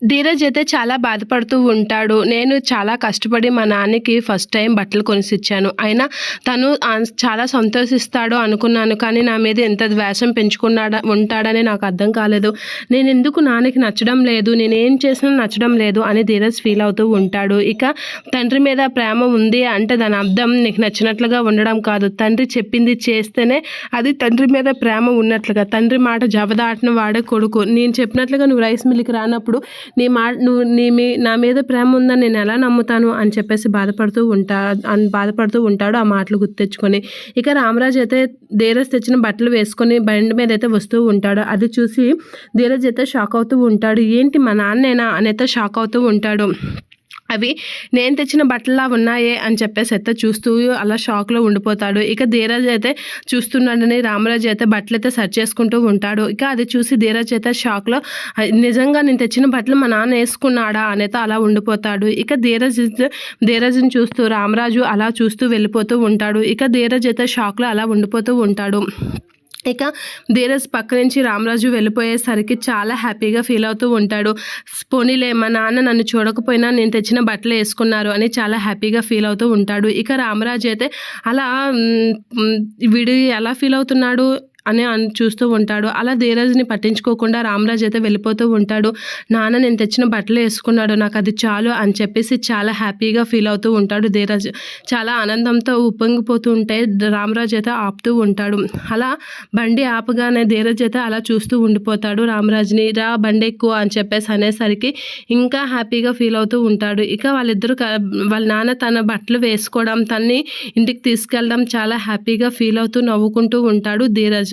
ధీరజ్ అయితే చాలా బాధపడుతూ ఉంటాడు. నేను చాలా కష్టపడి మా నాన్నకి ఫస్ట్ టైమ్ బట్టలు కొనిసిచ్చాను. అయినా తను చాలా సంతోషిస్తాడు అనుకున్నాను. కానీ నా మీద ఎంత ద్వేషం ఉంటాడని నాకు అర్థం కాలేదు. నేనెందుకు నాన్నకి నచ్చడం లేదు, నేనేం చేసినా నచ్చడం లేదు అని ధీరజ్ ఫీల్ అవుతూ ఉంటాడు. ఇక తండ్రి మీద ప్రేమ ఉంది అంటే దాని అర్థం నీకు నచ్చినట్లుగా ఉండడం కాదు. తండ్రి చెప్పింది చేస్తేనే అది తండ్రి మీద ప్రేమ ఉన్నట్లుగా. తండ్రి మాట జవదాటిన వాడే కొడుకు. నేను చెప్పినట్లుగా నువ్వు రైస్ మిల్‌కి రానప్పుడు నువ్వు నా మీద ప్రేమ ఉందని నేను ఎలా నమ్ముతాను అని చెప్పేసి బాధపడుతూ ఉంటాడు ఆ మాటలు గుర్తెచ్చుకొని. ఇక రామరాజు అయితే ధీరజ్ తెచ్చిన బట్టలు వేసుకొని బండి మీద అయితే వస్తూ ఉంటాడు. అది చూసి ధీరజ్ అయితే షాక్ అవుతూ ఉంటాడు. ఏంటి మా నాన్నేనా అని అయితే షాక్ అవుతూ ఉంటాడు. అవి నేను తెచ్చిన బట్టల్లా ఉన్నాయే అని చెప్పేసి అయితే చూస్తూ అలా షాక్లో ఉండిపోతాడు. ఇక ధీరజ్ అయితే చూస్తున్నాడని రామరాజు అయితే బట్టలు అయితే సెర్చ్ చేసుకుంటూ ఉంటాడు. ఇక అది చూసి ధీరజ్ అయితే షాక్లో నిజంగా నేను తెచ్చిన బట్టలు మా నాన్న వేసుకున్నాడా అనేది అలా ఉండిపోతాడు. ఇక ధీరజ్ని చూస్తూ రామరాజు అలా చూస్తూ వెళ్ళిపోతూ ఉంటాడు. ఇక ధీరజ్ అయితే షాక్లో అలా ఉండిపోతూ ఉంటాడు. ఇక ధీరజ్ పక్క నుంచి రామరాజు వెళ్ళిపోయేసరికి చాలా హ్యాపీగా ఫీల్ అవుతూ ఉంటాడు. పోనీలే మా నాన్న నన్ను చూడకపోయినా నేను తెచ్చిన బట్టలు వేసుకున్నారు అని చాలా హ్యాపీగా ఫీల్ అవుతూ ఉంటాడు. ఇక రామరాజు అయితే అలా వీడు ఎలా ఫీల్ అవుతున్నాడు అని చూస్తూ ఉంటాడు. అలా ధీరజ్ని పట్టించుకోకుండా రామరాజు అయితే వెళ్ళిపోతూ ఉంటాడు. నాన్న నేను తెచ్చిన బట్టలు వేసుకున్నాడు, నాకు అది చాలు అని చెప్పేసి చాలా హ్యాపీగా ఫీల్ అవుతూ ఉంటాడు ధీరజ్. చాలా ఆనందంతో ఉప్పొంగిపోతూ ఉంటే రామరాజు అయితే ఆపుతూ ఉంటాడు. అలా బండి ఆపగానే ధీరజ్ అయితే అలా చూస్తూ ఉండిపోతాడు రామరాజుని. రా బండి ఎక్కువ అని చెప్పేసి అనేసరికి ఇంకా హ్యాపీగా ఫీల్ అవుతూ ఉంటాడు. ఇక వాళ్ళ నాన్న తన బట్టలు వేసుకోవడం, తన్ని ఇంటికి తీసుకెళ్ళడం చాలా హ్యాపీగా ఫీల్ అవుతూ నవ్వుకుంటూ ఉంటాడు ధీరజ్.